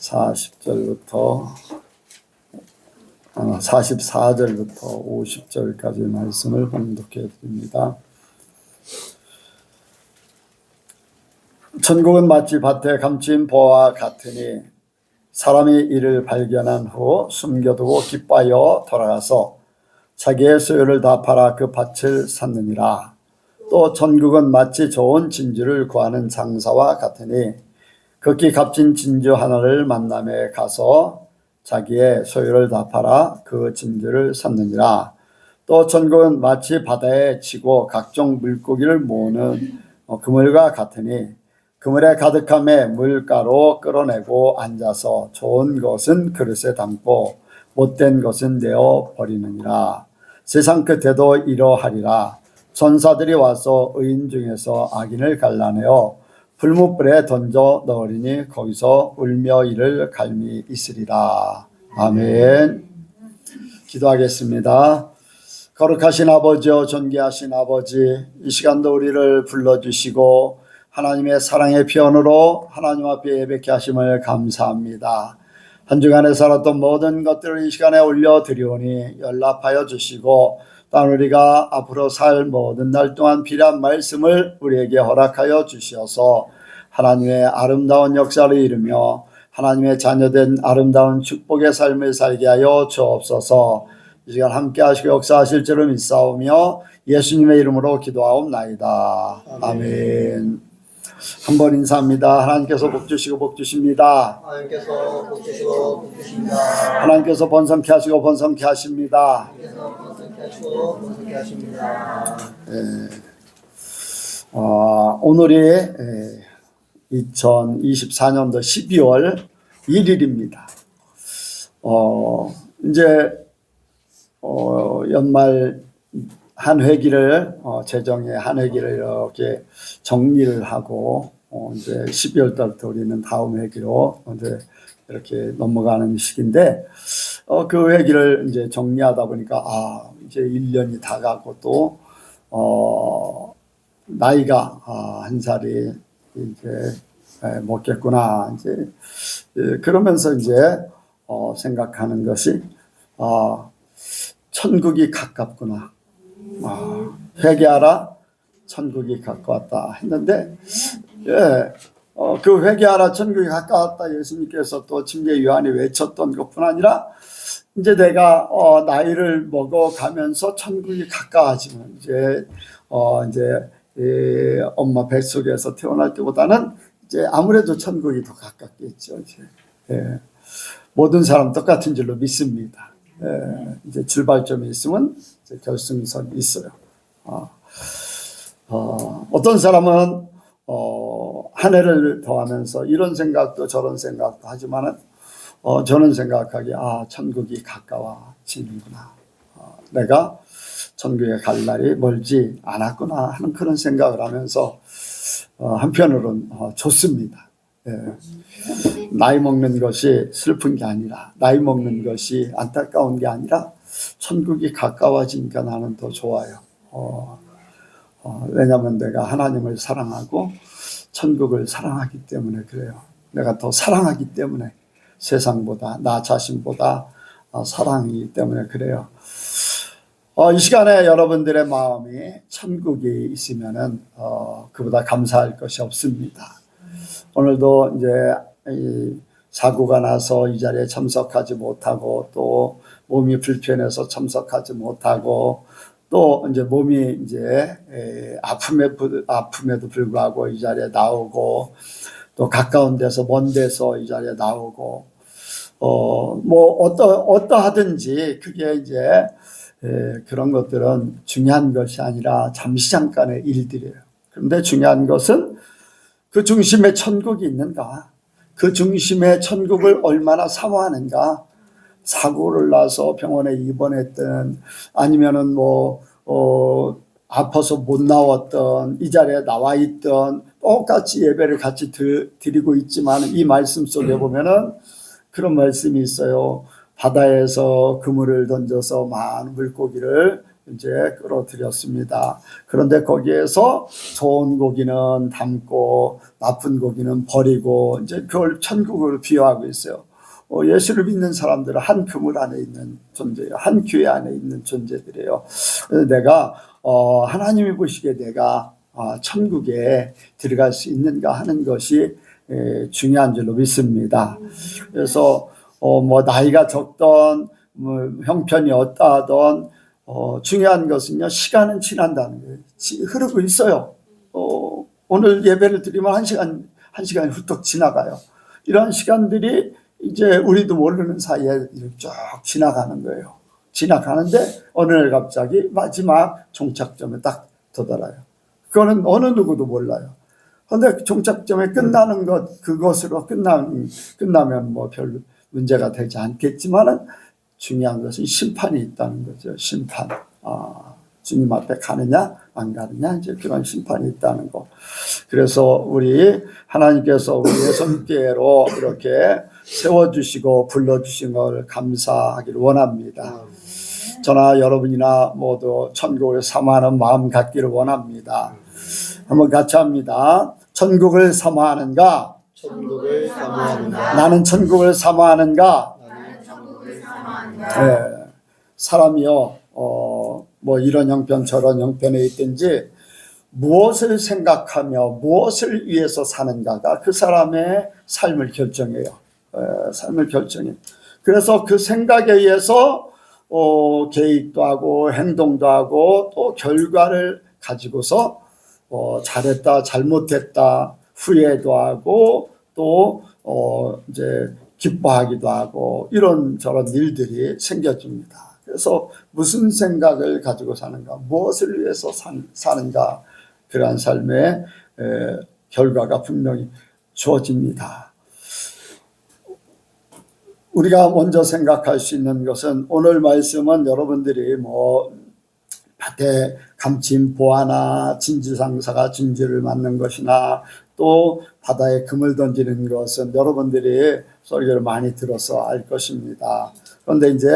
40절부터 44절부터 50절까지 말씀을 봉독해 드립니다. 천국은 마치 밭에 감춘 보와 같으니 사람이 이를 발견한 후 숨겨두고 기뻐하여 돌아가서 자기의 소유를 다 팔아 그 밭을 샀느니라. 또 천국은 마치 좋은 진주를 구하는 장사와 같으니 극히 값진 진주 하나를 만남에 가서 자기의 소유를 다 팔아 그 진주를 샀느니라. 또 천국은 마치 바다에 치고 각종 물고기를 모으는 그물과 같으니 그물에 가득함에 물가로 끌어내고 앉아서 좋은 것은 그릇에 담고 못된 것은 내어 버리느니라. 세상 끝에도 이러하리라. 천사들이 와서 의인 중에서 악인을 갈라내어 불못불에 던져 넣으리니 거기서 울며 이를 갈미 있으리라. 아멘. 기도하겠습니다. 거룩하신 아버지여, 존귀하신 아버지, 이 시간도 우리를 불러주시고 하나님의 사랑의 표현으로 하나님 앞에 예배케 하심을 감사합니다. 한 주간에 살았던 모든 것들을 이 시간에 올려드리오니 연락하여 주시고 또한 우리가 앞으로 살 모든 날 동안 필요한 말씀을 우리에게 허락하여 주셔서 하나님의 아름다운 역사를 이루며 하나님의 자녀된 아름다운 축복의 삶을 살게 하여 주옵소서. 이 시간 함께 하시고 역사하실 줄을 믿사오며 예수님의 이름으로 기도하옵나이다. 아멘. 한번 인사합니다. 하나님께서 복 주시고 복 주십니다. 하나님께서 복 주시고 복 주십니다. 하나님께서 번성케 하시고 번성케 하십니다. 하나님께서 번성케 하시고 번성케 하십니다. 오늘이 2024년도 12월 1일입니다. 이제 연말 한 회기를 재정의 한 회기를 이렇게 정리를 하고 이제 12월 달부터 우리는 다음 회기로 이제 이렇게 넘어가는 시기인데 그 회기를 이제 정리하다 보니까 이제 1년이 다 가고 또 나이가 한 살이 이제 먹겠구나 이제 그러면서 이제 생각하는 것이 천국이 가깝구나. 회개하라 천국이 가까웠다 했는데 그 회개하라 천국이 가까웠다 예수님께서 또 침례 요한이 외쳤던 것뿐 아니라 이제 내가 나이를 먹어가면서 천국이 가까워지면 이제 엄마 뱃속에서 태어날 때보다는 이제 아무래도 천국이 더 가깝겠죠. 이제 모든 사람 똑같은 줄로 믿습니다. 이제 출발점이 있으면 이제 결승선이 있어요. 어떤 사람은 한 해를 더하면서 이런 생각도 저런 생각도 하지만은 저는 생각하기에 천국이 가까워지는구나. 내가 천국에 갈 날이 멀지 않았구나 하는 그런 생각을 하면서 한편으로는 좋습니다. 나이 먹는 것이 슬픈 게 아니라 나이 먹는 것이 안타까운 게 아니라 천국이 가까워지니까 나는 더 좋아요. 왜냐하면 내가 하나님을 사랑하고 천국을 사랑하기 때문에 그래요. 내가 더 사랑하기 때문에 세상보다 나 자신보다 사랑이기 때문에 그래요. 이 시간에 여러분들의 마음이 천국이 있으면은 그보다 감사할 것이 없습니다. 오늘도 이제 사고가 나서 이 자리에 참석하지 못하고 또 몸이 불편해서 참석하지 못하고 또 이제 몸이 이제 아픔에도 불구하고 이 자리에 나오고 또 가까운 데서 먼 데서 이 자리에 나오고 뭐 어떠하든지 그게 이제 그런 것들은 중요한 것이 아니라 잠시 잠깐의 일들이에요. 그런데 중요한 것은 그 중심에 천국이 있는가? 그 중심에 천국을 얼마나 사모하는가? 사고를 나서 병원에 입원했든 아니면은 아파서 못 나왔던 이 자리에 나와 있던 똑같이 예배를 같이 드리고 있지만 이 말씀 속에 보면은 그런 말씀이 있어요. 바다에서 그물을 던져서 많은 물고기를 이제 끌어들였습니다. 그런데 거기에서 좋은 고기는 담고 나쁜 고기는 버리고 이제 그걸 천국으로 비유하고 있어요. 예수를 믿는 사람들은 한 그물 안에 있는 존재예요. 한 교회 안에 있는 존재들이에요. 내가 하나님이 보시기에 내가 천국에 들어갈 수 있는가 하는 것이 중요한 줄로 믿습니다. 그래서 뭐 나이가 적던 뭐 형편이 어떠하던 중요한 것은요, 시간은 지난다는 거예요. 흐르고 있어요. 오늘 예배를 드리면 한 시간이 훌쩍 지나가요. 이런 시간들이 이제 우리도 모르는 사이에 쭉 지나가는 거예요. 지나가는데 어느 날 갑자기 마지막 종착점에 딱 도달해요. 그거는 어느 누구도 몰라요. 그런데 종착점에 끝나는 것, 그것으로 끝나면 뭐 별 문제가 되지 않겠지만은 중요한 것은 심판이 있다는 거죠. 심판. 주님 앞에 가느냐 안 가느냐 이제 그런 심판이 있다는 거. 그래서 우리 하나님께서 우리의 손길로 이렇게 세워주시고 불러주신 걸 감사하기를 원합니다. 저나 여러분이나 모두 천국을 사모하는 마음 갖기를 원합니다. 한번 같이 합니다. 천국을 사모하는가? 천국을 사모하는가? 나는 천국을 사모하는가? 네, 사람이요, 뭐 이런 형편 저런 형편에 있든지 무엇을 생각하며 무엇을 위해서 사는가가 그 사람의 삶을 결정해요. 삶을 결정해. 그래서 그 생각에 의해서 계획도 하고 행동도 하고 또 결과를 가지고서 잘했다 잘못했다 후회도 하고 또 이제 기뻐하기도 하고 이런저런 일들이 생겨집니다. 그래서 무슨 생각을 가지고 사는가, 무엇을 위해서 사는가, 그러한 삶의 결과가 분명히 주어집니다. 우리가 먼저 생각할 수 있는 것은 오늘 말씀은 여러분들이 뭐 밭에 감침 보아나 진지상사가 진지를 맞는 것이나 또 바다에 금을 던지는 것은 여러분들이 설교를 많이 들어서 알 것입니다. 그런데 이제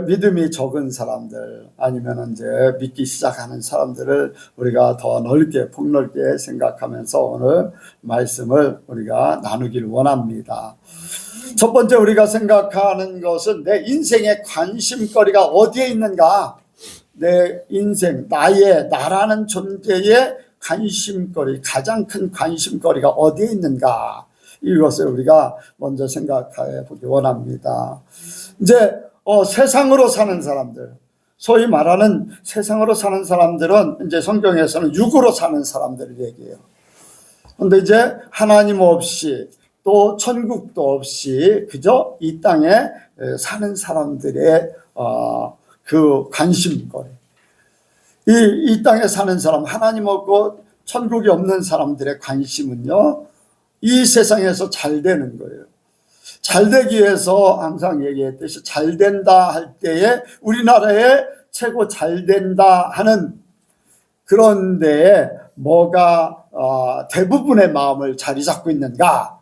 믿음이 적은 사람들 아니면 이제 믿기 시작하는 사람들을 우리가 더 넓게 폭넓게 생각하면서 오늘 말씀을 우리가 나누기를 원합니다. 첫 번째 우리가 생각하는 것은 내 인생의 관심거리가 어디에 있는가? 내 인생, 나라는 존재의 관심거리, 가장 큰 관심거리가 어디에 있는가? 이것을 우리가 먼저 생각해 보기 원합니다. 이제 세상으로 사는 사람들, 소위 말하는 세상으로 사는 사람들은 이제 성경에서는 육으로 사는 사람들을 얘기해요. 그런데 이제 하나님 없이 또 천국도 없이 그저 이 땅에 사는 사람들의 그 관심거리, 이 땅에 사는 사람, 하나님 없고 천국이 없는 사람들의 관심은요, 이 세상에서 잘 되는 거예요. 잘 되기 위해서 항상 얘기했듯이 잘 된다 할 때에 우리나라에 최고 잘 된다 하는 그런 데에 뭐가 대부분의 마음을 자리 잡고 있는가?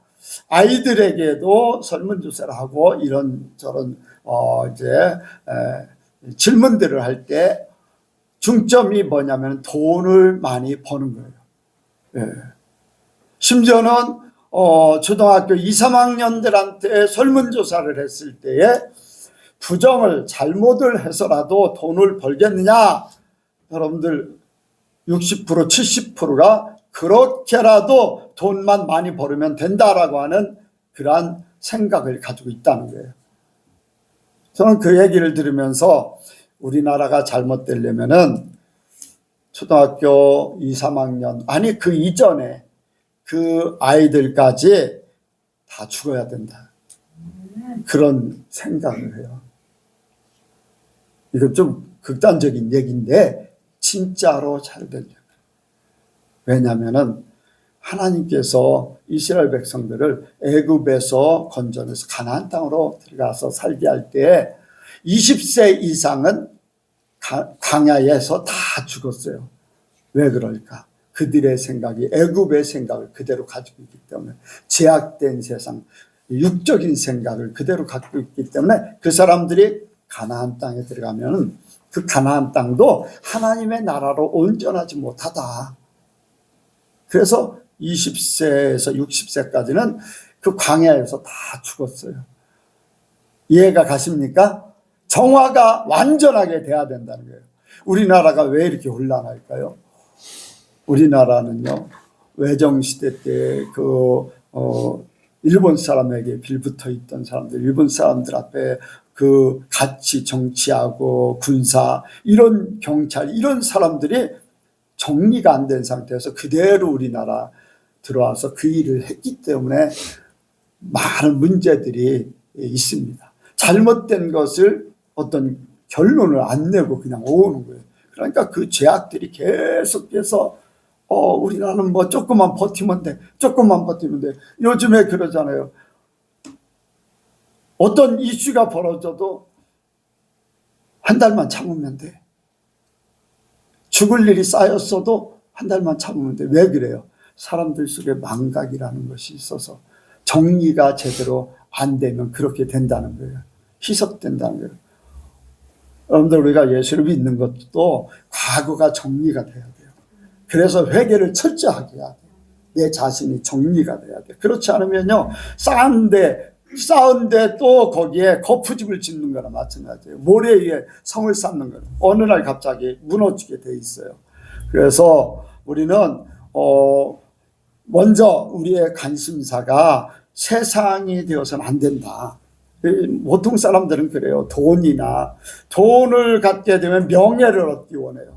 아이들에게도 설문조사를 하고 이런저런 이제 질문들을 할 때 중점이 뭐냐면 돈을 많이 버는 거예요. 예. 심지어는 초등학교 2, 3학년들한테 설문조사를 했을 때에 부정을 잘못을 해서라도 돈을 벌겠느냐? 여러분들 60% 70%가 그렇게라도 돈만 많이 벌으면 된다라고 하는 그러한 생각을 가지고 있다는 거예요. 저는 그 얘기를 들으면서 우리나라가 잘못되려면은 초등학교 2, 3학년 아니 그 이전에 그 아이들까지 다 죽어야 된다. 그런 생각을 해요. 이거 좀 극단적인 얘기인데 진짜로 잘 되려고. 왜냐하면은 하나님께서 이스라엘 백성들을 애굽에서 건져내서 가나안 땅으로 들어가서 살게 할 때 20세 이상은 광야에서 다 죽었어요. 왜 그럴까? 그들의 생각이 애굽의 생각을 그대로 가지고 있기 때문에, 제약된 세상, 육적인 생각을 그대로 갖고 있기 때문에 그 사람들이 가나안 땅에 들어가면 그 가나안 땅도 하나님의 나라로 온전하지 못하다. 그래서 20세에서 60세까지는 그 광야에서 다 죽었어요. 이해가 가십니까? 정화가 완전하게 돼야 된다는 거예요. 우리나라가 왜 이렇게 혼란할까요? 우리나라는요, 외정시대 때 일본 사람에게 빌붙어 있던 사람들, 일본 사람들 앞에 그 같이 정치하고 군사, 이런 경찰, 이런 사람들이 정리가 안 된 상태에서 그대로 우리나라 들어와서 그 일을 했기 때문에 많은 문제들이 있습니다. 잘못된 것을 어떤 결론을 안 내고 그냥 오는 거예요. 그러니까 그 죄악들이 계속해서 우리나라는 뭐 조금만 버티면 돼. 조금만 버티면 돼. 요즘에 그러잖아요. 어떤 이슈가 벌어져도 한 달만 참으면 돼. 죽을 일이 쌓였어도 한 달만 참으면 돼. 왜 그래요? 사람들 속에 망각이라는 것이 있어서 정리가 제대로 안 되면 그렇게 된다는 거예요. 희석된다는 거예요. 여러분들, 우리가 예수를 믿는 것도 과거가 정리가 돼야 돼요. 그래서 회개를 철저하게 해야 돼요. 내 자신이 정리가 돼야 돼요. 그렇지 않으면요, 쌓은데 또 거기에 거푸집을 짓는 거나 마찬가지예요. 모래 위에 성을 쌓는 거예요. 어느 날 갑자기 무너지게 돼 있어요. 그래서 우리는 먼저 우리의 관심사가 세상이 되어서는 안 된다. 보통 사람들은 그래요. 돈을 갖게 되면 명예를 얻기 원해요.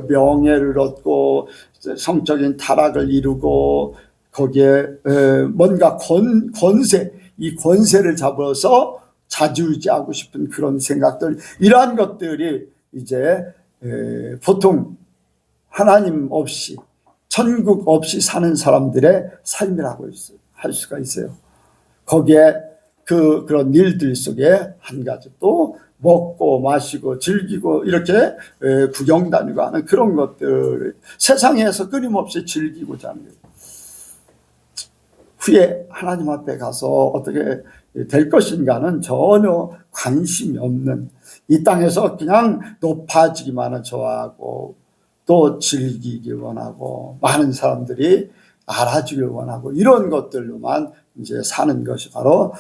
명예를 얻고 성적인 타락을 이루고 거기에 뭔가 권세, 이 권세를 잡아서 자주유지하고 싶은 그런 생각들, 이러한 것들이 이제 보통 하나님 없이, 천국 없이 사는 사람들의 삶이라고 할 수가 있어요. 거기에 그런 일들 속에 한 가지 또 먹고 마시고 즐기고 이렇게 구경 다니고 하는 그런 것들, 세상에서 끊임없이 즐기고자 하는 거예요. 후에 하나님 앞에 가서 어떻게 될 것인가는 전혀 관심이 없는, 이 땅에서 그냥 높아지기만을 좋아하고 또 즐기길 원하고 많은 사람들이 알아주길 원하고 이런 것들로만 이제 사는 것이 바로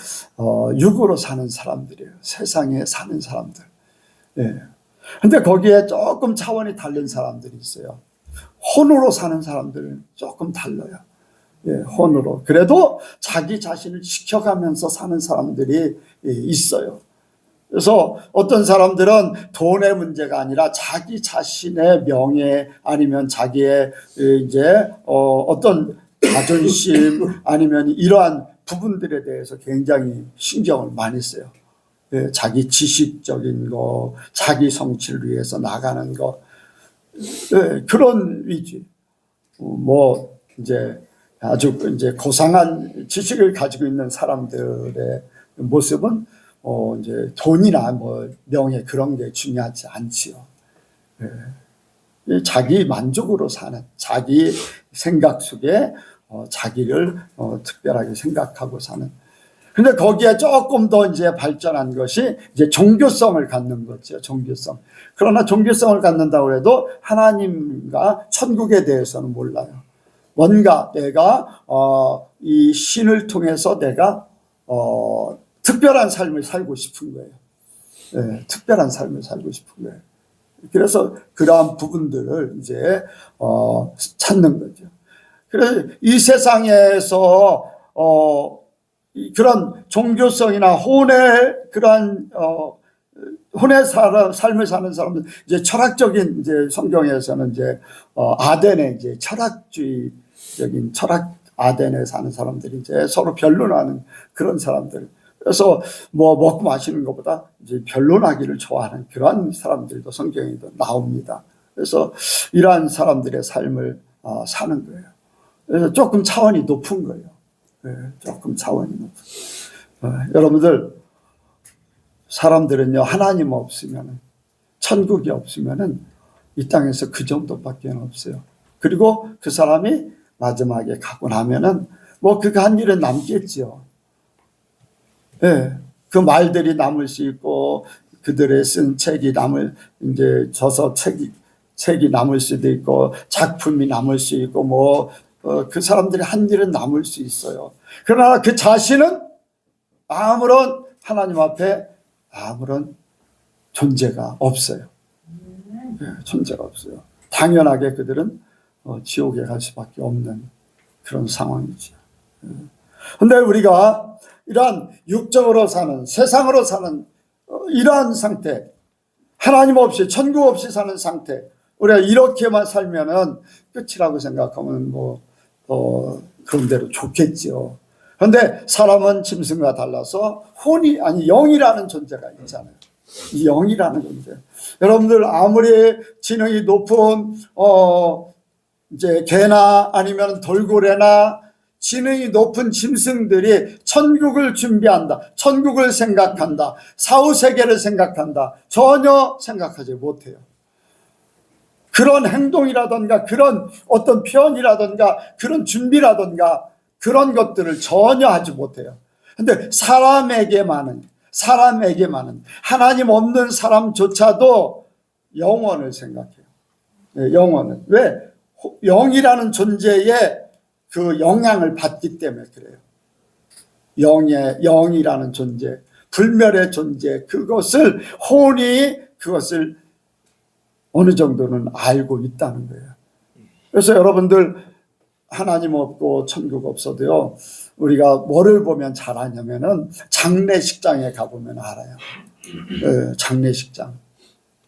육으로 사는 사람들이에요. 세상에 사는 사람들. 예. 근데 거기에 조금 차원이 다른 사람들이 있어요. 혼으로 사는 사람들은 조금 달라요. 예, 혼으로. 그래도 자기 자신을 지켜가면서 사는 사람들이 있어요. 그래서 어떤 사람들은 돈의 문제가 아니라 자기 자신의 명예, 아니면 자기의 이제 어떤 자존심, 아니면 이러한 부분들에 대해서 굉장히 신경을 많이 써요. 예, 자기 지식적인 거, 자기 성취를 위해서 나가는 거, 예, 그런 위주. 뭐 이제 아주 이제 고상한 지식을 가지고 있는 사람들의 모습은 이제 돈이나 뭐 명예 그런 게 중요하지 않지요. 예. 자기 만족으로 사는, 자기 생각 속에 자기를 특별하게 생각하고 사는. 근데 거기에 조금 더 이제 발전한 것이 이제 종교성을 갖는 거죠. 종교성. 그러나 종교성을 갖는다고 해도 하나님과 천국에 대해서는 몰라요. 뭔가 내가 이 신을 통해서 내가 특별한 삶을 살고 싶은 거예요. 네, 특별한 삶을 살고 싶은 거예요. 그래서 그러한 부분들을 이제 찾는 거죠. 그래서 이 세상에서 그런 종교성이나 그러한 혼의 삶을 사는 사람들, 이제 철학적인, 이제 성경에서는 이제 아덴의 이제 철학주의적인 아덴에 사는 사람들이 이제 서로 변론하는 그런 사람들. 그래서 뭐 먹고 마시는 것보다 이제 변론하기를 좋아하는 그런 사람들도 성경에도 나옵니다. 그래서 이러한 사람들의 삶을 사는 거예요. 그래서 조금 차원이 높은 거예요. 네, 조금 차원이 높은. 여러분들, 사람들은요, 하나님 없으면, 천국이 없으면은 이 땅에서 그 정도밖에 없어요. 그리고 그 사람이 마지막에 가고 나면은 뭐 그가 한 일은 남겠지요. 예, 그 말들이 남을 수 있고 그들의 쓴 책이 이제 저서 책이 남을 수도 있고 작품이 남을 수 있고 그 사람들이 한 일은 남을 수 있어요. 그러나 그 자신은 아무런 하나님 앞에 아무런 존재가 없어요. 존재가 없어요. 당연하게 그들은 지옥에 갈 수밖에 없는 그런 상황이죠. 그런데 우리가 이러한 육적으로 사는, 세상으로 사는 이러한 상태, 하나님 없이 천국 없이 사는 상태, 우리가 이렇게만 살면은 끝이라고 생각하면 그런 대로 좋겠죠. 그런데 사람은 짐승과 달라서 영이라는 존재가 있잖아요. 이 영이라는 존재. 여러분들 아무리 지능이 높은 이제 개나 아니면 돌고래나 지능이 높은 짐승들이 천국을 준비한다, 천국을 생각한다, 사후세계를 생각한다, 전혀 생각하지 못해요. 그런 행동이라든가 그런 어떤 표현이라든가 그런 준비라든가 그런 것들을 전혀 하지 못해요. 그런데 사람에게만은 하나님 없는 사람조차도 영원을 생각해요. 영원은. 왜? 영이라는 존재의 그 영향을 받기 때문에 그래요. 영이라는 존재, 불멸의 존재, 그것을 어느 정도는 알고 있다는 거예요. 그래서 여러분들 하나님 없고 천국 없어도요, 우리가 뭐를 보면 잘 아냐면은 장례식장에 가보면 알아요. 장례식장.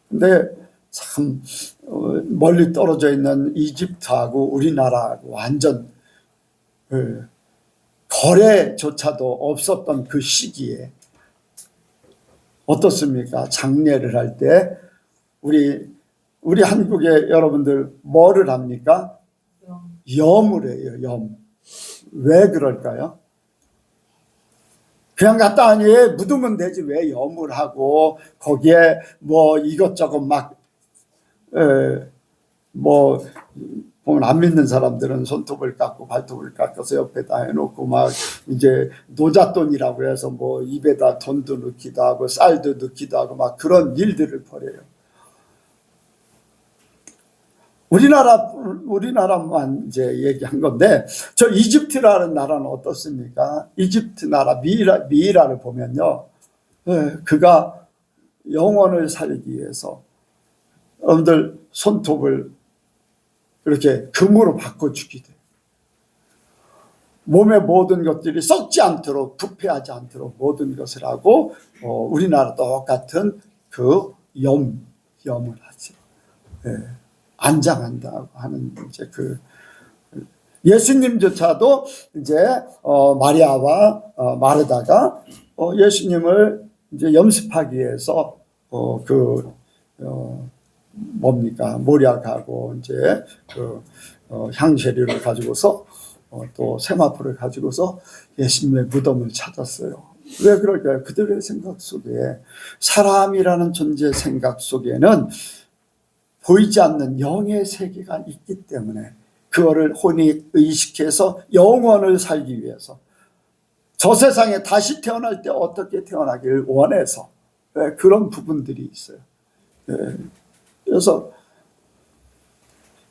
근데 참 멀리 떨어져 있는 이집트하고 우리나라하고 완전 거래조차도 없었던 그 시기에 어떻습니까? 장례를 할 때 우리 한국에 여러분들 뭐를 합니까? 염을 해요. 염. 왜 그럴까요? 그냥 갖다 아니에 묻으면 되지 왜 염을 하고 거기에 이것저것 보면 안 믿는 사람들은 손톱을 깎고 발톱을 깎아서 옆에다 해놓고 이제 노잣돈이라고 해서 입에다 돈도 넣기도 하고 쌀도 넣기도 하고 그런 일들을 벌여요. 우리나라만 이제 얘기한 건데, 저 이집트라는 나라는 어떻습니까? 이집트 나라 미이라를 보면요, 그가 영혼을 살기 위해서 여러분들 손톱을 이렇게 금으로 바꿔주기도 해요. 몸의 모든 것들이 썩지 않도록, 부패하지 않도록 모든 것을 하고, 우리나라 똑같은 그 염을 하죠. 안장한다고 하는 이제 예수님조차도 이제 마리아와 마르다가 예수님을 이제 염습하기 위해서 모략하고 이제 향세리를 가지고서 또 세마포를 가지고서 예수님의 무덤을 찾았어요. 왜 그럴까요? 그들의 생각 속에, 사람이라는 존재의 생각 속에는 보이지 않는 영의 세계가 있기 때문에 그거를 혼이 의식해서 영원을 살기 위해서 저 세상에 다시 태어날 때 어떻게 태어나기를 원해서 그런 부분들이 있어요. 그래서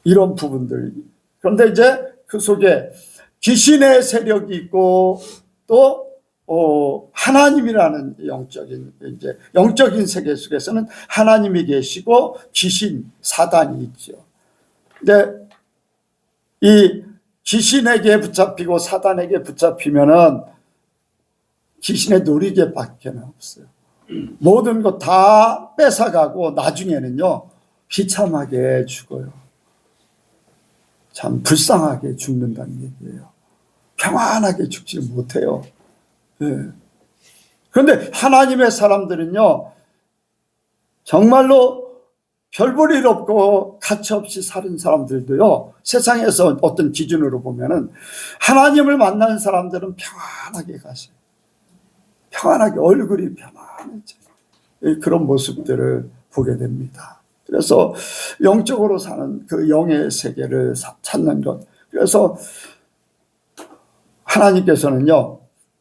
이런 부분들. 그런데 이제 그 속에 귀신의 세력이 있고 또 하나님이라는 영적인 세계 속에서는 하나님이 계시고 귀신, 사단이 있죠. 근데 이 귀신에게 붙잡히고 사단에게 붙잡히면은 귀신의 노리개밖에 없어요. 모든 것 다 뺏어가고 나중에는요, 비참하게 죽어요. 참 불쌍하게 죽는다는 얘기예요. 평안하게 죽지 못해요. 그런데 하나님의 사람들은요, 정말로 별 볼 일 없고 가치없이 사는 사람들도요, 세상에서 어떤 기준으로 보면은 하나님을 만나는 사람들은 평안하게 가세요. 평안하게, 얼굴이 평안해져요. 그런 모습들을 보게 됩니다. 그래서 영적으로 사는 그 영의 세계를 찾는 것. 그래서 하나님께서는요,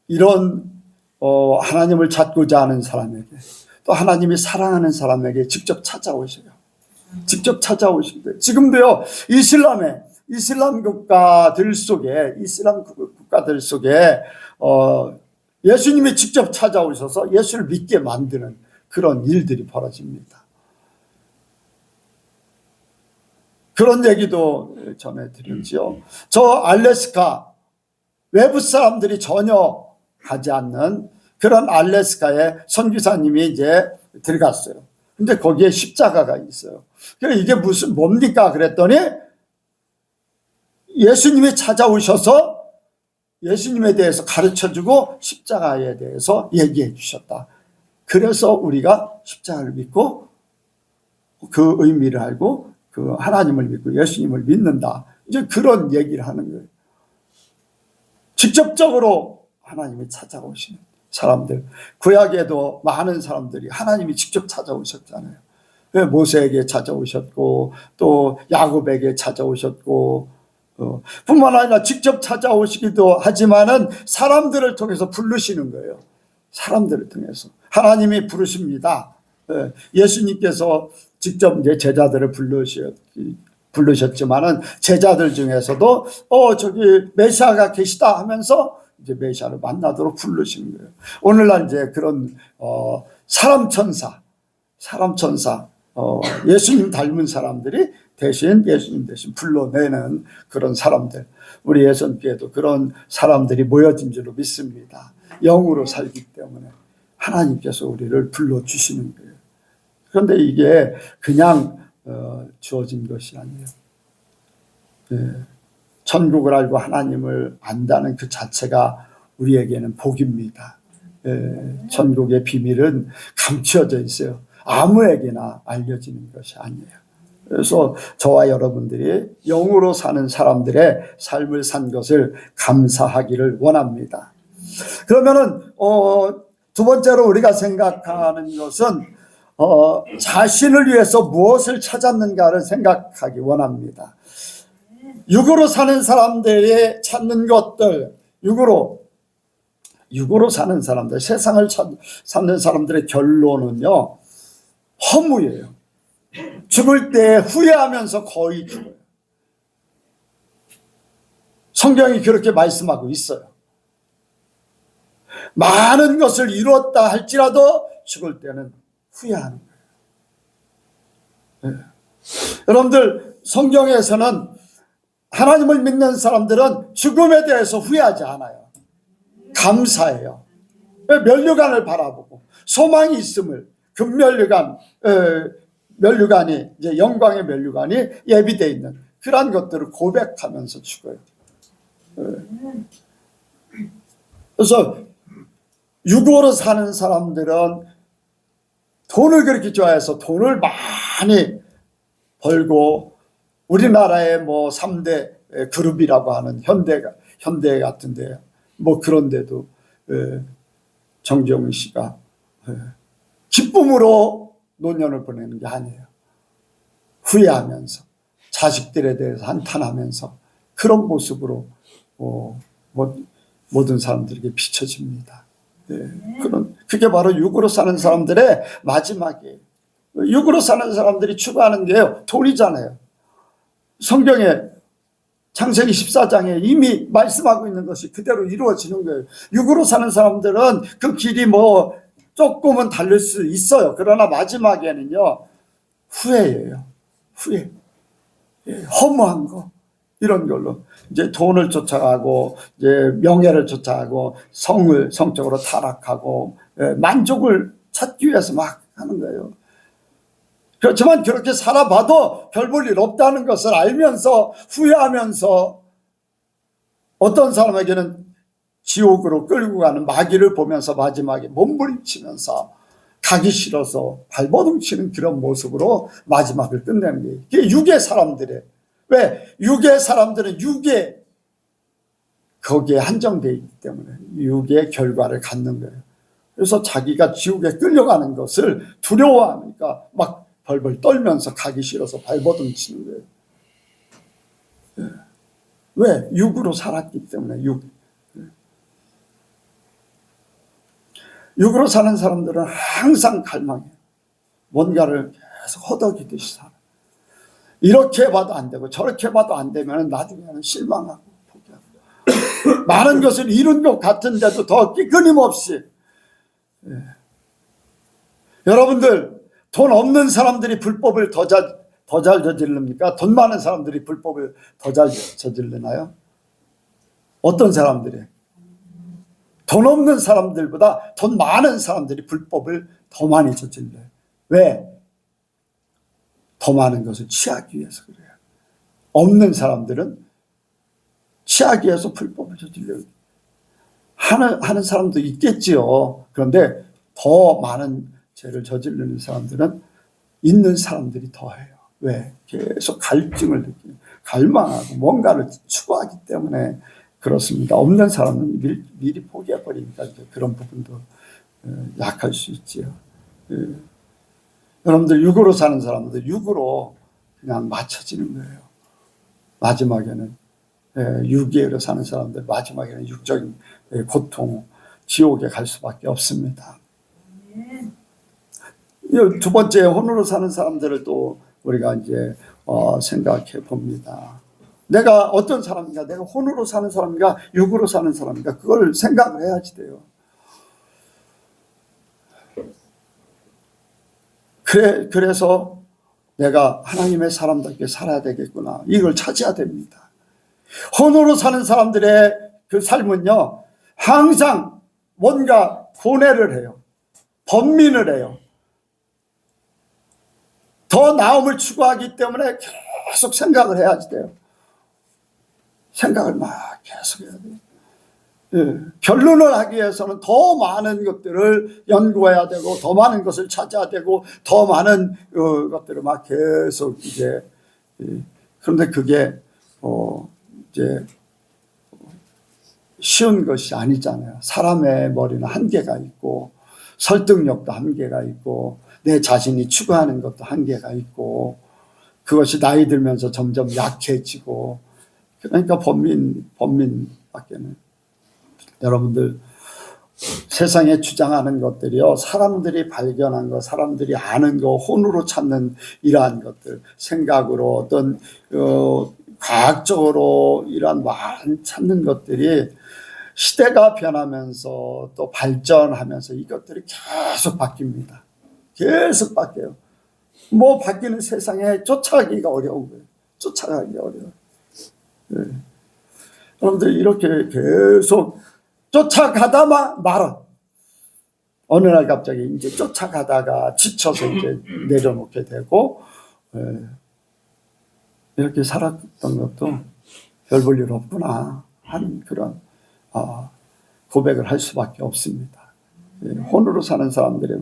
이런 하나님을 찾고자 하는 사람에게, 또 하나님이 사랑하는 사람에게 직접 찾아오셔요. 직접 찾아오시는데 지금도요, 이슬람 국가들 속에 예수님이 직접 찾아오셔서 예수를 믿게 만드는 그런 일들이 벌어집니다. 그런 얘기도 전해드렸지요. 저 알래스카, 외부 사람들이 전혀 가지 않는 그런 알래스카에 선교사님이 이제 들어갔어요. 근데 거기에 십자가가 있어요. 그래, 이게 뭡니까? 그랬더니 예수님이 찾아오셔서 예수님에 대해서 가르쳐주고 십자가에 대해서 얘기해 주셨다. 그래서 우리가 십자가를 믿고 그 의미를 알고 그 하나님을 믿고 예수님을 믿는다. 이제 그런 얘기를 하는 거예요. 직접적으로 하나님이 찾아오시는 사람들. 구약에도 많은 사람들이 하나님이 직접 찾아오셨잖아요. 모세에게 찾아오셨고 또 야곱에게 찾아오셨고 뿐만 아니라 직접 찾아오시기도 하지만은 사람들을 통해서 부르시는 거예요. 사람들을 통해서 하나님이 부르십니다. 예수님께서 직접 이제 제자들을 부르셨지만은 제자들 중에서도 저기 메시아가 계시다 하면서 이제 메시아를 만나도록 부르시는 거예요. 오늘날 이제 그런 사람 천사 예수님 닮은 사람들이 예수님 대신 불러내는 그런 사람들, 우리 예선교회도 그런 사람들이 모여진 줄로 믿습니다. 영으로 살기 때문에 하나님께서 우리를 불러주시는 거예요. 그런데 이게 그냥 주어진 것이 아니에요. 천국을 알고 하나님을 안다는 그 자체가 우리에게는 복입니다. 천국의 비밀은 감추어져 있어요. 아무에게나 알려지는 것이 아니에요. 그래서 저와 여러분들이 영으로 사는 사람들의 삶을 산 것을 감사하기를 원합니다. 그러면은 두 번째로 우리가 생각하는 것은 자신을 위해서 무엇을 찾았는가를 생각하기 원합니다. 육으로 사는 사람들이 찾는 것들, 육으로 사는 사람들, 세상을 찾는 사람들의 결론은요, 허무예요. 죽을 때 후회하면서 거의 죽어요. 성경이 그렇게 말씀하고 있어요. 많은 것을 이루었다 할지라도 죽을 때는 후회하는 거예요. 여러분들, 성경에서는 하나님을 믿는 사람들은 죽음에 대해서 후회하지 않아요. 감사해요. 면류관을 바라보고 소망이 있음을, 면류관이 이제 영광의 면류관이 예비되어 있는 그러한 것들을 고백하면서 죽어요. 그래서 육으로 사는 사람들은 돈을 그렇게 좋아해서 돈을 많이 벌고, 우리나라의 뭐 3대 그룹이라고 하는 현대 같은데 뭐 그런데도 정경희 씨가 기쁨으로 노년을 보내는 게 아니에요. 후회하면서 자식들에 대해서 한탄하면서 그런 모습으로 모든 사람들에게 비춰집니다. 그게 바로 육으로 사는 사람들의 마지막이에요. 육으로 사는 사람들이 추구하는 게요, 돈이잖아요. 성경에 창세기 14장에 이미 말씀하고 있는 것이 그대로 이루어지는 거예요. 육으로 사는 사람들은 그 길이 뭐 조금은 다를 수 있어요. 그러나 마지막에는요, 후회예요. 후회. 허무한 거. 이런 걸로 이제 돈을 쫓아가고 이제 명예를 쫓아가고 성적으로 타락하고 만족을 찾기 위해서 막 하는 거예요. 그렇지만 그렇게 살아봐도 별 볼 일 없다는 것을 알면서 후회하면서 어떤 사람에게는 지옥으로 끌고 가는 마귀를 보면서 마지막에 몸부림치면서 가기 싫어서 발버둥 치는 그런 모습으로 마지막을 끝내는 거예요. 그게 육의 사람들의, 왜? 육의 사람들은 육의 거기에 한정되어 있기 때문에 육의 결과를 갖는 거예요. 그래서 자기가 지옥에 끌려가는 것을 두려워하니까 막 벌벌 떨면서 가기 싫어서 발버둥 치는 거예요. 왜? 육으로 살았기 때문에. 육으로 사는 사람들은 항상 갈망해요. 뭔가를 계속 허덕이듯이 살아요. 이렇게 봐도 안 되고 저렇게 봐도 안 되면 나중에는 실망하고 포기하고 많은 것을 이룬 것 같은데도 더 끊임없이. 여러분들, 돈 없는 사람들이 불법을 더 잘 저지릅니까? 돈 많은 사람들이 불법을 더 잘 저지르나요? 어떤 사람들이? 돈 없는 사람들보다 돈 많은 사람들이 불법을 더 많이 저질러요. 왜? 더 많은 것을 취하기 위해서 그래요. 없는 사람들은 취하기 위해서 불법을 저질러요. 하는 사람도 있겠지요. 그런데 더 많은 죄를 저지르는 사람들은 있는 사람들이 더해요. 왜? 계속 갈증을 느끼고 갈망하고 뭔가를 추구하기 때문에 그렇습니다. 없는 사람은 미리 포기해버리니까 그런 부분도 약할 수 있지요. 여러분들, 육으로 사는 사람들 육으로 그냥 맞춰지는 거예요. 마지막에는 육계로 사는 사람들 마지막에는 육적인 고통, 지옥에 갈 수밖에 없습니다. 두 번째, 혼으로 사는 사람들을 또 우리가 이제 생각해 봅니다. 내가 어떤 사람인가? 내가 혼으로 사는 사람인가? 육으로 사는 사람인가? 그걸 생각을 해야지 돼요. 그래서 내가 하나님의 사람답게 살아야 되겠구나. 이걸 찾아야 됩니다. 혼으로 사는 사람들의 그 삶은요, 항상 뭔가 고뇌를 해요. 번민을 해요. 더 나음을 추구하기 때문에 계속 생각을 해야지 돼요. 생각을 막 계속 해야 돼요. 결론을 하기 위해서는 더 많은 것들을 연구해야 되고, 더 많은 것을 찾아야 되고, 더 많은 것들을 막 계속 이제, 그런데 그게 이제 쉬운 것이 아니잖아요. 사람의 머리는 한계가 있고, 설득력도 한계가 있고, 내 자신이 추구하는 것도 한계가 있고, 그것이 나이 들면서 점점 약해지고, 그러니까 번민밖에는. 여러분들, 세상에 주장하는 것들이요, 사람들이 발견한 것, 사람들이 아는 것, 혼으로 찾는 이러한 것들, 생각으로 어떤 과학적으로 이러한 많은 찾는 것들이 시대가 변하면서 또 발전하면서 이것들이 계속 바뀝니다. 계속 바뀌어요. 뭐 바뀌는 세상에 쫓아가기가 어려운 거예요. 쫓아가기가 어려워요. 여러분들, 이렇게 계속 쫓아가다 말아. 어느 날 갑자기 이제 쫓아가다가 지쳐서 이제 내려놓게 되고, 이렇게 살았던 것도 별 볼 일 없구나 하는 그런 고백을 할 수밖에 없습니다. 혼으로 사는 사람들의,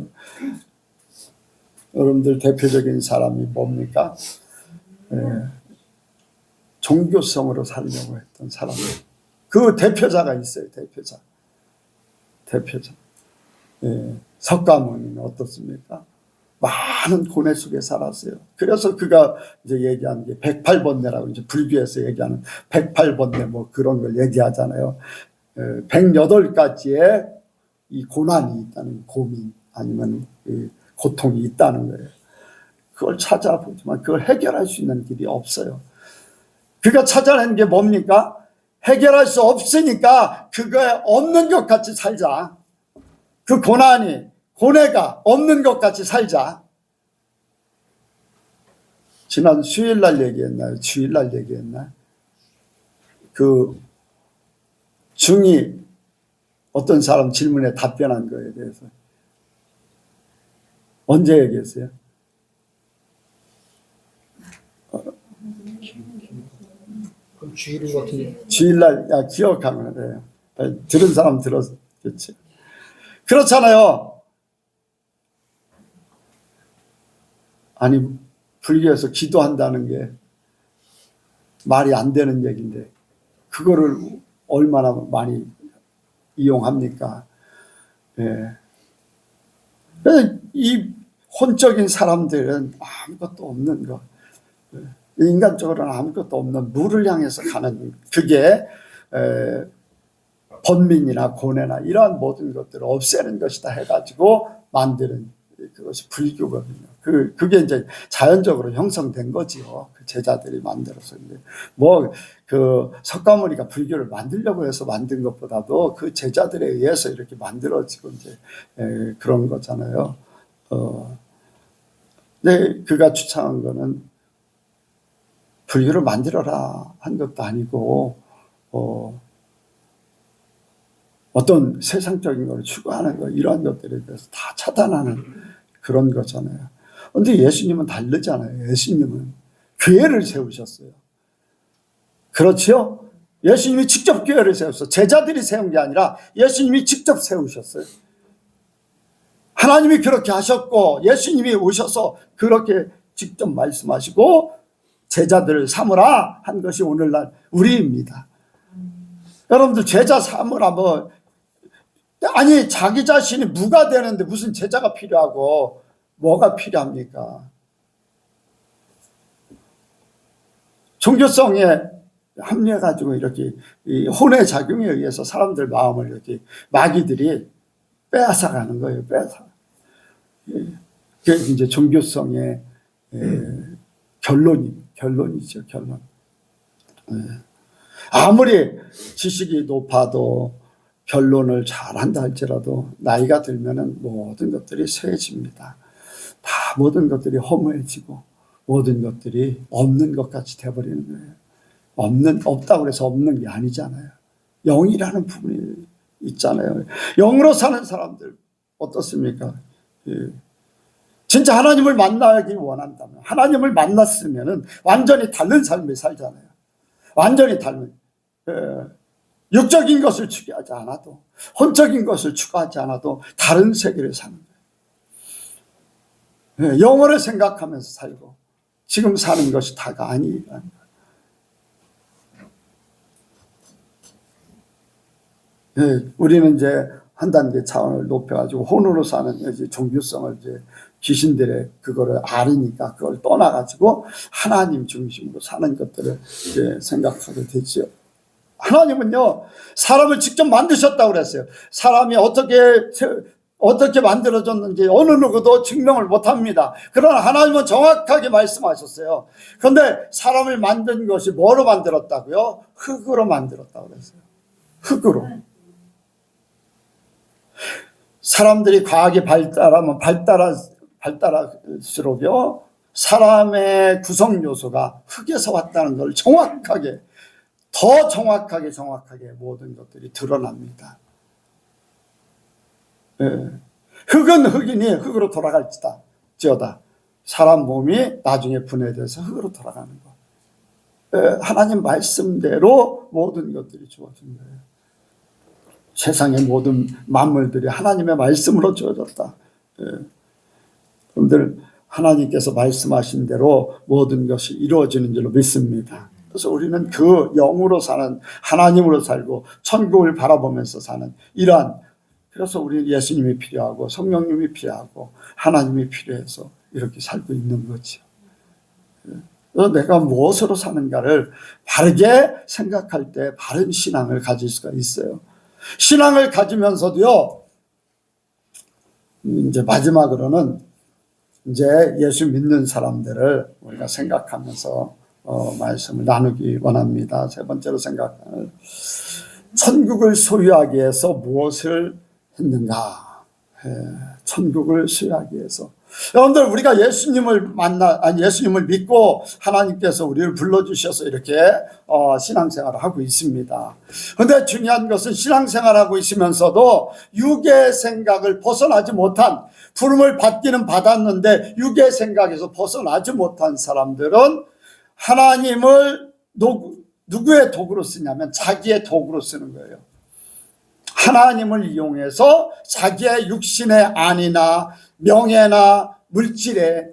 여러분들, 대표적인 사람이 뭡니까? 종교성으로 살려고 했던 사람들. 그 대표자가 있어요. 대표자. 석가모니는 어떻습니까? 많은 고뇌 속에 살았어요. 그래서 그가 이제 얘기하는 게 108번뇌라고, 이제 불교에서 얘기하는 108번뇌 뭐 그런 걸 얘기하잖아요. 108가지의 이 고난이 있다는, 고민 아니면 고통이 있다는 거예요. 그걸 찾아보지만 그걸 해결할 수 있는 길이 없어요. 그가 찾아낸 게 뭡니까? 해결할 수 없으니까 그거에 없는 것 같이 살자. 그 고뇌가 없는 것 같이 살자. 지난 수요일날 얘기했나요? 주일날 얘기했나요? 그 중이 어떤 사람 질문에 답변한 거에 대해서 언제 얘기했어요? 주일인 것 같은데. 주일날, 기억하면 돼요. 들은 사람 들었겠지. 그렇잖아요. 아니, 불교에서 기도한다는 게 말이 안 되는 얘기인데 그거를 얼마나 많이 이용합니까? 그래서 이 혼적인 사람들은 아무것도 없는 것, 인간적으로는 아무것도 없는 물을 향해서 가는, 그게 번민이나 고뇌나 이러한 모든 것들을 없애는 것이다 해가지고 만드는 그것이 불교거든요. 그게 이제 자연적으로 형성된 거지요. 그 제자들이 만들어서. 뭐, 석가모니가 불교를 만들려고 해서 만든 것보다도 그 제자들에 의해서 이렇게 만들어지고 이제, 그런 거잖아요. 근데 그가 주창한 거는 불교를 만들어라 한 것도 아니고, 어떤 세상적인 걸 추구하는 거, 이러한 것들에 대해서 다 차단하는 그런 거잖아요. 근데 예수님은 다르잖아요. 예수님은 교회를 세우셨어요. 그렇죠? 예수님이 직접 교회를 세웠어요. 제자들이 세운 게 아니라 예수님이 직접 세우셨어요. 하나님이 그렇게 하셨고 예수님이 오셔서 그렇게 직접 말씀하시고 제자들을 삼으라 한 것이 오늘날 우리입니다. 여러분들 제자 삼으라 아니 자기 자신이 무가 되는데 무슨 제자가 필요하고 뭐가 필요합니까? 종교성에 합리해가지고 이렇게 이 혼의 작용에 의해서 사람들 마음을 이렇게 마귀들이 빼앗아가는 거예요. 그게 이제 종교성의 결론이죠. 결론. 아무리 지식이 높아도 결론을 잘한다 할지라도 나이가 들면은 모든 것들이 쇠해집니다. 다 모든 것들이 허무해지고 모든 것들이 없는 것 같이 돼버리는 거예요. 없다고 해서 없는 게 아니잖아요. 영이라는 부분이 있잖아요. 영으로 사는 사람들 어떻습니까? 진짜 하나님을 만나기 원한다면, 하나님을 만났으면은 완전히 다른 삶을 살잖아요. 완전히 다른, 육적인 것을 추구하지 않아도, 혼적인 것을 추구하지 않아도 다른 세계를 사는 거예요. 영어를 생각하면서 살고, 지금 사는 것이 다가 아니라는 거예요. 우리는 이제 한 단계 차원을 높여가지고 혼으로 사는 이제 종교성을 이제 귀신들의 그거를 아리니까 그걸 떠나가지고 하나님 중심으로 사는 것들을 이제 생각하게 되죠. 하나님은요, 사람을 직접 만드셨다고 그랬어요. 사람이 어떻게 만들어졌는지 어느 누구도 증명을 못합니다. 그러나 하나님은 정확하게 말씀하셨어요. 그런데 사람을 만든 것이 뭐로 만들었다고요? 흙으로 만들었다고 그랬어요. 흙으로. 사람들이 과학이 발달하면 발달할수록요, 사람의 구성 요소가 흙에서 왔다는 걸 정확하게, 더 정확하게 모든 것들이 드러납니다. 흙은 흙이니 흙으로 돌아갈지어다. 사람 몸이 나중에 분해돼서 흙으로 돌아가는 거. 하나님 말씀대로 모든 것들이 주어진 거예요. 세상의 모든 만물들이 하나님의 말씀으로 주어졌다. 여러분들 하나님께서 말씀하신 대로 모든 것이 이루어지는 줄로 믿습니다. 그래서 우리는 그 영으로 사는, 하나님으로 살고 천국을 바라보면서 사는 이러한, 그래서 우리는 예수님이 필요하고 성령님이 필요하고 하나님이 필요해서 이렇게 살고 있는 거죠. 그래서 내가 무엇으로 사는가를 바르게 생각할 때 바른 신앙을 가질 수가 있어요. 신앙을 가지면서도요, 이제 마지막으로는 이제 예수 믿는 사람들을 우리가 생각하면서 말씀을 나누기 원합니다. 세 번째로 생각하는, 천국을 소유하기 위해서 무엇을 했는가? 천국을 소유하기 위해서. 여러분들, 우리가 예수님을 믿고 하나님께서 우리를 불러주셔서 이렇게 신앙생활을 하고 있습니다. 그런데 중요한 것은 신앙생활하고 있으면서도 육의 생각을 벗어나지 못한, 부름을 받기는 받았는데 육의 생각에서 벗어나지 못한 사람들은 하나님을 누구의 도구로 쓰냐면 자기의 도구로 쓰는 거예요. 하나님을 이용해서 자기의 육신의 안이나 명예나 물질에,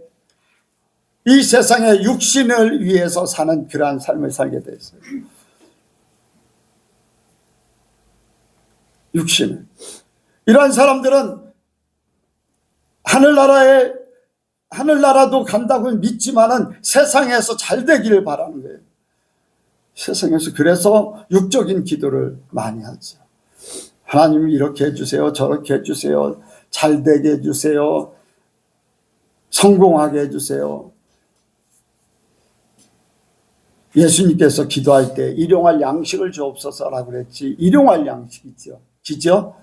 이 세상의 육신을 위해서 사는 그러한 삶을 살게 됐어요. 육신을. 이러한 사람들은 하늘나라도 간다고 믿지만은 세상에서 잘 되기를 바라는 거예요. 세상에서. 그래서 육적인 기도를 많이 하죠. 하나님 이렇게 해주세요. 저렇게 해주세요. 잘 되게 해주세요. 성공하게 해주세요. 예수님께서 기도할 때 일용할 양식을 주옵소서라고 그랬지. 일용할 양식이죠. 그죠?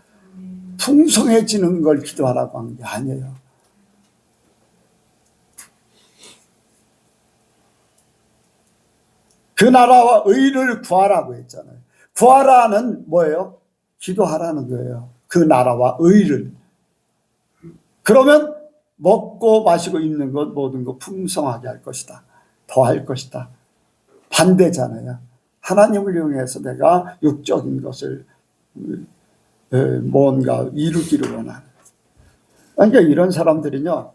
풍성해지는 걸 기도하라고 한 게 아니에요. 그 나라와 의를 구하라고 했잖아요. 구하라는 뭐예요? 기도하라는 거예요. 그 나라와 의를. 그러면 먹고 마시고 입는 것 모든 것 풍성하게 할 것이다. 더 할 것이다. 반대잖아요. 하나님을 이용해서 내가 육적인 것을 뭔가 이루기를 원하는. 그러니까 이런 사람들은요,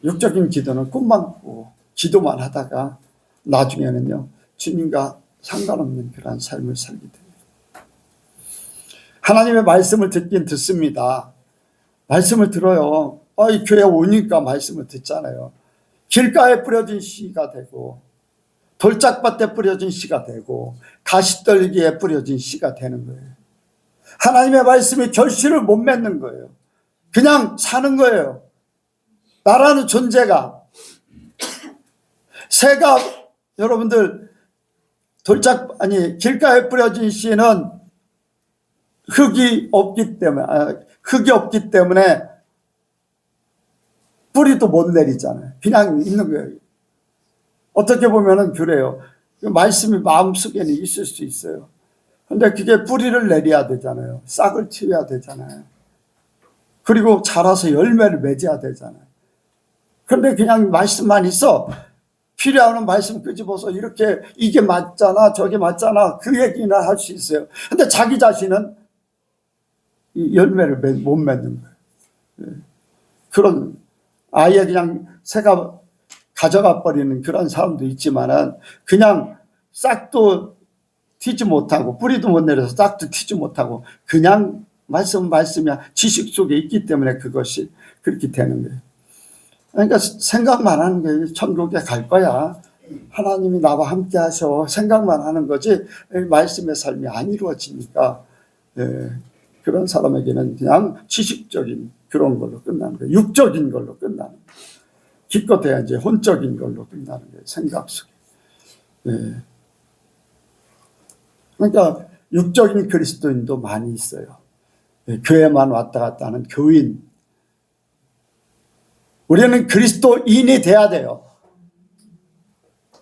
육적인 기도는 꿈만 꾸고 기도만 하다가 나중에는요, 주님과 상관없는 그런 삶을 살게 돼요. 하나님의 말씀을 듣긴 듣습니다. 말씀을 들어요. 이 교회 오니까 말씀을 듣잖아요. 길가에 뿌려진 씨가 되고, 돌짝밭에 뿌려진 씨가 되고, 가시떨기에 뿌려진 씨가 되는 거예요. 하나님의 말씀이 결실을 못 맺는 거예요. 그냥 사는 거예요. 나라는 존재가. 새가 여러분들 길가에 뿌려진 씨는 흙이 없기 때문에 뿌리도 못 내리잖아요. 그냥 있는 거예요. 어떻게 보면은 그래요. 말씀이 마음속에는 있을 수 있어요. 근데 그게 뿌리를 내려야 되잖아요. 싹을 틔워야 되잖아요. 그리고 자라서 열매를 맺어야 되잖아요. 그런데 그냥 말씀만 있어. 필요한 말씀 끄집어서 이렇게 이게 맞잖아 저게 맞잖아 그 얘기나 할 수 있어요. 근데 자기 자신은 이 열매를 못 맺는 거예요. 그런 아예 그냥 새가 가져가 버리는 그런 사람도 있지만은 그냥 싹도 튀지 못하고 뿌리도 못 내려서 싹도 튀지 못하고 그냥 말씀이야 지식 속에 있기 때문에 그것이 그렇게 되는 거예요. 그러니까 생각만 하는 게 천국에 갈 거야. 하나님이 나와 함께 하셔. 생각만 하는 거지 말씀의 삶이 안 이루어지니까 그런 사람에게는 그냥 지식적인 그런 걸로 끝나는 거예요. 육적인 걸로 끝나는 거예요. 기껏해야 이제 혼적인 걸로 끝나는 거예요. 생각 속에. 그러니까 육적인 그리스도인도 많이 있어요. 교회만 왔다 갔다 하는 교인. 우리는 그리스도인이 돼야 돼요.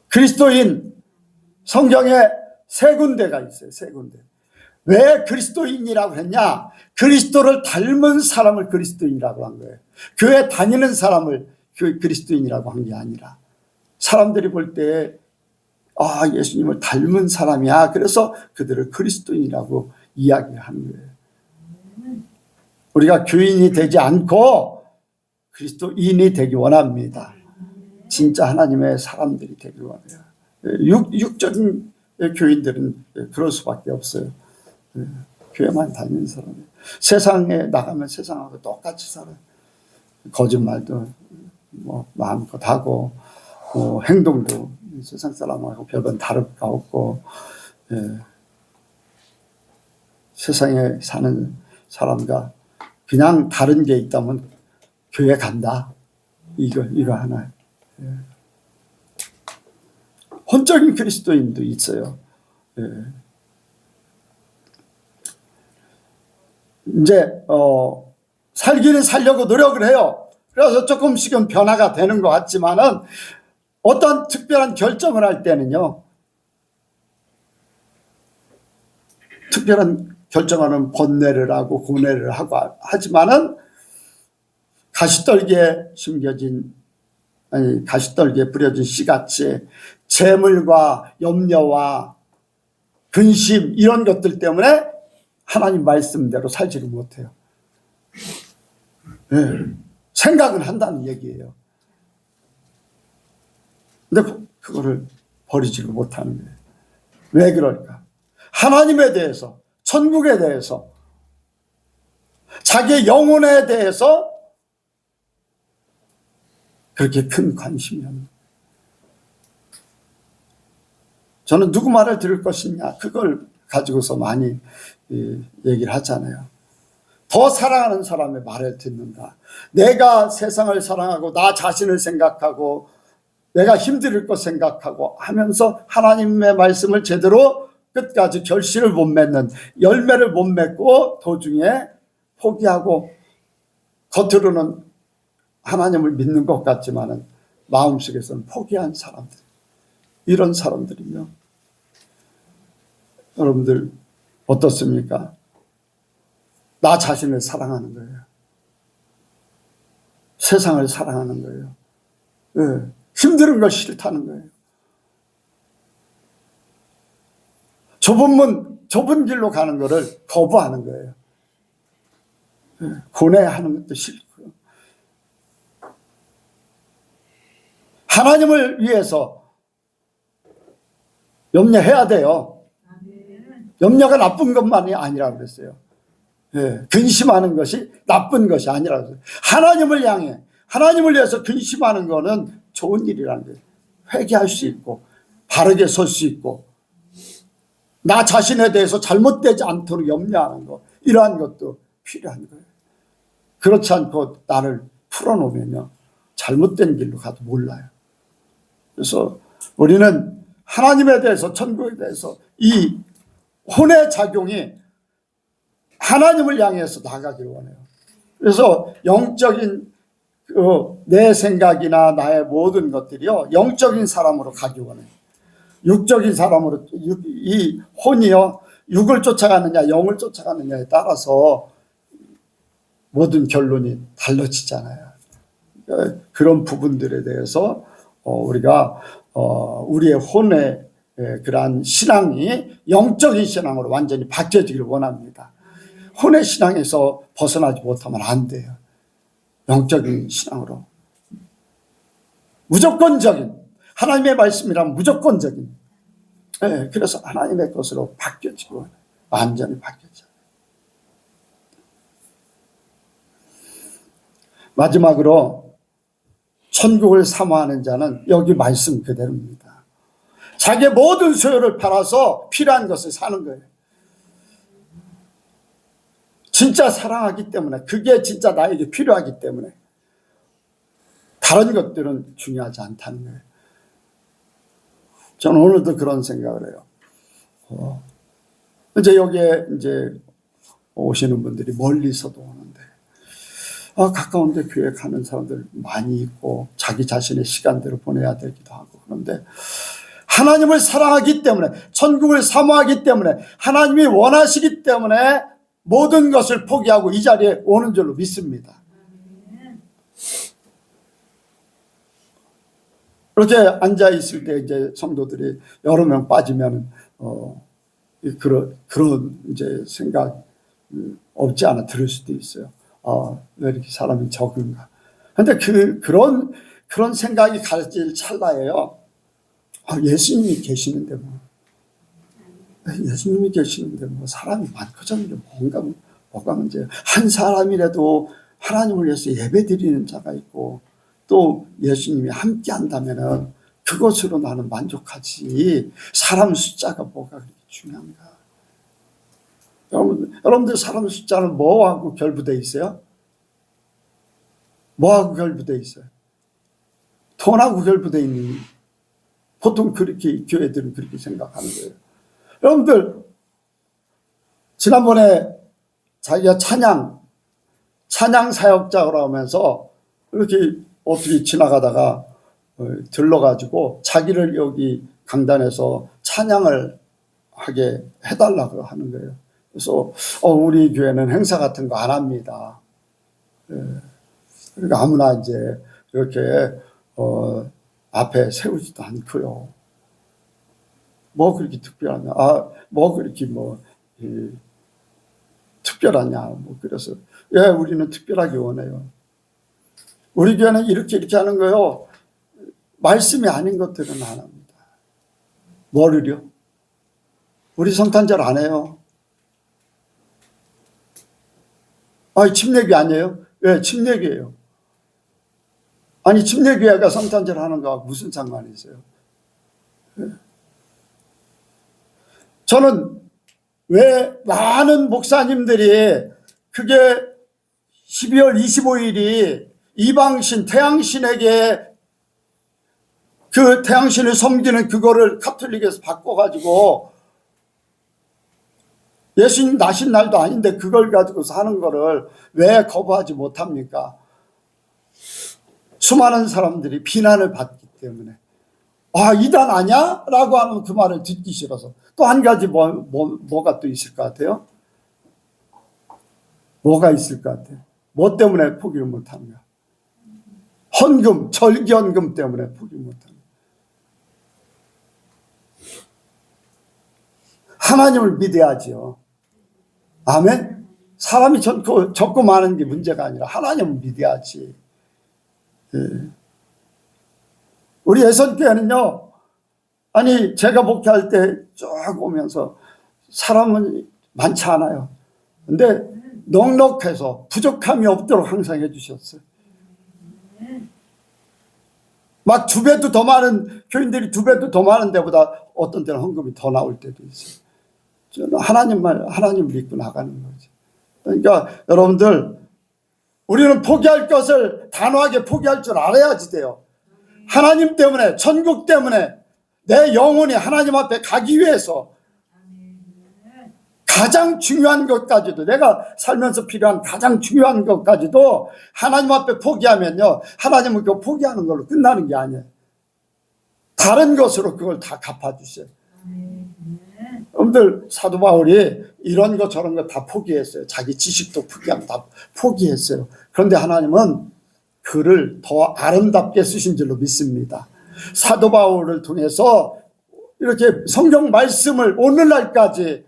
그리스도인. 성경에 세 군데가 있어요. 세 군데. 왜 그리스도인이라고 했냐? 그리스도를 닮은 사람을 그리스도인이라고 한 거예요. 교회 다니는 사람을 그리스도인이라고 한 게 아니라 사람들이 볼 때 예수님을 닮은 사람이야. 그래서 그들을 그리스도인이라고 이야기하는 거예요. 우리가 교인이 되지 않고 그리스도인이 되기 원합니다. 진짜 하나님의 사람들이 되기 원해요. 육적인 교인들은 그럴 수밖에 없어요. 교회만 다니는 사람이에요. 세상에 나가면 세상하고 똑같이 살아요. 거짓말도 마음껏 하고 행동도 세상 사람하고 별반 다를 거 없고 세상에 사는 사람과 그냥 다른 게 있다면 교회 간다. 이거 하나. 혼적인 그리스도인도 있어요. 이제 살기는 살려고 노력을 해요. 그래서 조금씩은 변화가 되는 것 같지만은 어떤 특별한 결정을 할 때는요. 특별한 결정하는 번뇌를 하고 고뇌를 하고 하지만은 가시떨기에 가시떨기에 뿌려진 씨같이 재물과 염려와 근심 이런 것들 때문에 하나님 말씀대로 살지를 못해요. 생각은 한다는 얘기예요. 근데 그거를 버리지를 못하는 거예요. 왜 그럴까? 하나님에 대해서, 천국에 대해서, 자기의 영혼에 대해서 그렇게 큰 관심이 없는. 저는 누구 말을 들을 것이냐 그걸 가지고서 많이 얘기를 하잖아요. 더 사랑하는 사람의 말을 듣는다. 내가 세상을 사랑하고 나 자신을 생각하고 내가 힘들 것 생각하고 하면서 하나님의 말씀을 제대로 끝까지 결실을 못 맺는, 열매를 못 맺고 도중에 포기하고 겉으로는 하나님을 믿는 것 같지만은 마음속에서는 포기한 사람들, 이런 사람들이며 여러분들 어떻습니까? 나 자신을 사랑하는 거예요. 세상을 사랑하는 거예요. 네. 힘든 걸 싫다는 거예요. 좁은 길로 가는 거를 거부하는 거예요. 네. 고뇌하는 것도 싫고. 하나님을 위해서 염려해야 돼요. 염려가 나쁜 것만이 아니라고 그랬어요. 예, 근심하는 것이 나쁜 것이 아니라고 그랬어요. 하나님을 향해, 하나님을 위해서 근심하는 거는 좋은 일이라는 거예요. 회개할 수 있고 바르게 설 수 있고 나 자신에 대해서 잘못되지 않도록 염려하는 것, 이러한 것도 필요한 거예요. 그렇지 않고 나를 풀어놓으면요 잘못된 길로 가도 몰라요. 그래서 우리는 하나님에 대해서, 천국에 대해서 이 혼의 작용이 하나님을 향해서 나가기를 원해요. 그래서 영적인 내 생각이나 나의 모든 것들이요 영적인 사람으로 가기 원해요. 육적인 사람으로, 이 혼이요 육을 쫓아가느냐 영을 쫓아가느냐에 따라서 모든 결론이 달라지잖아요. 그런 부분들에 대해서 우리가 우리의 혼의 그러한 신앙이 영적인 신앙으로 완전히 바뀌어지기를 원합니다. 혼의 신앙에서 벗어나지 못하면 안 돼요. 영적인 신앙으로 무조건적인 하나님의 말씀이란 무조건적인, 그래서 하나님의 것으로 바뀌어지고 완전히 바뀌어져요. 마지막으로 천국을 사모하는 자는 여기 말씀 그대로입니다. 자기의 모든 소유를 팔아서 필요한 것을 사는 거예요. 진짜 사랑하기 때문에, 그게 진짜 나에게 필요하기 때문에 다른 것들은 중요하지 않다는 거예요. 저는 오늘도 그런 생각을 해요. 이제 여기에 이제 오시는 분들이 멀리서도 오는데, 가까운데 교회 가는 사람들 많이 있고 자기 자신의 시간대로 보내야 되기도 하고, 그런데 하나님을 사랑하기 때문에, 천국을 사모하기 때문에, 하나님이 원하시기 때문에 모든 것을 포기하고 이 자리에 오는 줄로 믿습니다. 이렇게 앉아 있을 때 이제 성도들이 여러 명 빠지면 그런 이제 생각 없지 않아 들을 수도 있어요. 왜 이렇게 사람이 적은가? 근데 그런 생각이 가질 찰나예요. 예수님이 계시는데 예수님이 계시는데 사람이 많고 적은 게 뭐가 문제예요? 한 사람이라도 하나님을 위해서 예배 드리는 자가 있고 또 예수님이 함께 한다면은 그것으로 나는 만족하지, 사람 숫자가 뭐가 그렇게 중요한가? 여러분들 사람 숫자는 뭐하고 결부되어 있어요? 뭐하고 결부되어 있어요? 돈하고 결부되어 있는, 보통 그렇게 교회들은 그렇게 생각하는 거예요. 여러분들 지난번에 자기가 찬양 사역자라고 하면서 이렇게 어떻게 지나가다가 들러가지고 자기를 여기 강단에서 찬양을 하게 해달라고 하는 거예요. 그래서 우리 교회는 행사 같은 거 안 합니다. 그러니까 아무나 이제 이렇게 앞에 세우지도 않고요. 뭐 그렇게 특별하냐? 뭐 그렇게 특별하냐? 그래서 우리는 특별하게 원해요. 우리 교회는 이렇게 하는 거요. 말씀이 아닌 것들은 안 합니다. 뭐를요? 우리 성탄절 안 해요. 침례기 아니에요? 왜 침례기예요? 아니 침례교회가 성탄절 하는 거하고 무슨 상관이 있어요? 저는 왜 많은 목사님들이 그게 12월 25일이 이방신 태양신에게 그 태양신을 섬기는 그거를 카톨릭에서 바꿔가지고 예수님 나신 날도 아닌데 그걸 가지고 사는 거를 왜 거부하지 못합니까? 수많은 사람들이 비난을 받기 때문에. 아, 이단 아니야? 라고 하면 그 말을 듣기 싫어서. 또 한 가지 뭐가 또 있을 것 같아요? 뭐가 있을 것 같아요? 뭐 때문에 포기를 못하는가? 헌금, 절기헌금 때문에 포기를 못하는가? 하나님을 믿어야지요. 아멘? 사람이 적고 많은 게 문제가 아니라 하나님을 믿어야지. 예. 우리 예선교회는요, 아니, 제가 목회할 때 쭉 오면서 사람은 많지 않아요. 근데 넉넉해서 부족함이 없도록 항상 해주셨어요. 막 2배도 더 많은, 교인들이 2배도 더 많은 데보다 어떤 때는 헌금이 더 나올 때도 있어요. 저는 하나님 믿고 나가는 거죠. 그러니까 여러분들, 우리는 포기할 것을 단호하게 포기할 줄 알아야지 돼요. 하나님 때문에, 천국 때문에 내 영혼이 하나님 앞에 가기 위해서 가장 중요한 것까지도, 내가 살면서 필요한 가장 중요한 것까지도 하나님 앞에 포기하면요, 하나님은 그거 포기하는 걸로 끝나는 게 아니에요. 다른 것으로 그걸 다 갚아주세요. 여러분들, 사도 바울이 이런 거 저런 거 다 포기했어요. 자기 지식도 포기하고 다 포기했어요. 그런데 하나님은 그를 더 아름답게 쓰신 줄로 믿습니다. 사도 바울을 통해서 이렇게 성경 말씀을 오늘날까지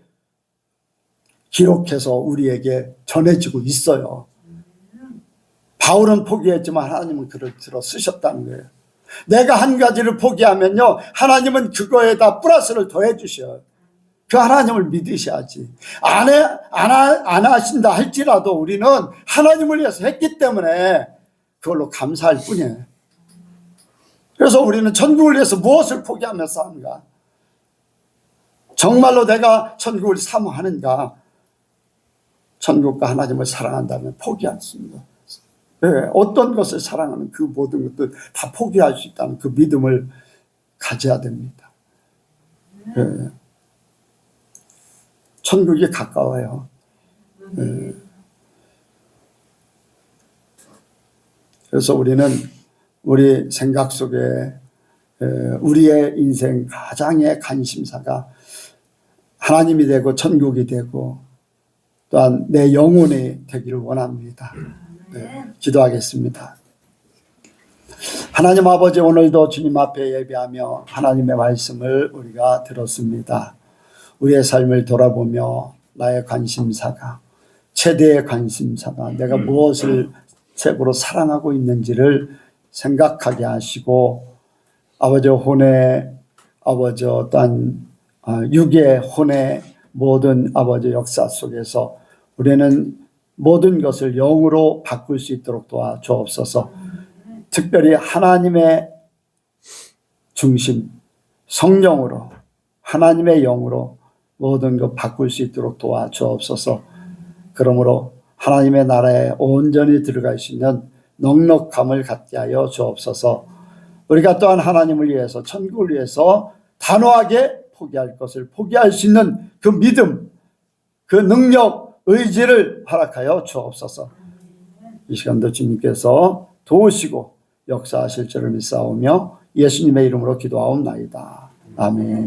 기록해서 우리에게 전해지고 있어요. 바울은 포기했지만 하나님은 그를 들어 쓰셨다는 거예요. 내가 한 가지를 포기하면요, 하나님은 그거에다 플러스를 더해 주셔요. 그 하나님을 믿으셔야지. 안 하신다 할지라도 우리는 하나님을 위해서 했기 때문에 그걸로 감사할 뿐이에요. 그래서 우리는 천국을 위해서 무엇을 포기하면서 하는가? 정말로 내가 천국을 사모하는가? 천국과 하나님을 사랑한다면 포기할 수 있는 것. 네, 어떤 것을 사랑하는 그 모든 것들 다 포기할 수 있다는 그 믿음을 가져야 됩니다. 네. 천국이 가까워요. 네. 그래서 우리는 우리 생각 속에 우리의 인생 가장의 관심사가 하나님이 되고 천국이 되고 또한 내 영혼이 되기를 원합니다. 네, 기도하겠습니다. 하나님 아버지, 오늘도 주님 앞에 예배하며 하나님의 말씀을 우리가 들었습니다. 우리의 삶을 돌아보며 나의 관심사가, 최대의 관심사가 내가 무엇을 최고로 사랑하고 있는지를 생각하게 하시고, 아버지 혼의, 아버지 어떤 육의 혼의 모든 아버지 역사 속에서 우리는 모든 것을 영으로 바꿀 수 있도록 도와주옵소서. 특별히 하나님의 중심, 성령으로, 하나님의 영으로 모든 것 바꿀 수 있도록 도와주옵소서. 그러므로 하나님의 나라에 온전히 들어갈 수 있는 넉넉함을 갖게 하여 주옵소서. 우리가 또한 하나님을 위해서, 천국을 위해서 단호하게 포기할 것을 포기할 수 있는 그 믿음, 그 능력, 의지를 허락하여 주옵소서. 이 시간도 주님께서 도우시고 역사하실 줄을 믿사오며 예수님의 이름으로 기도하옵나이다. 아멘.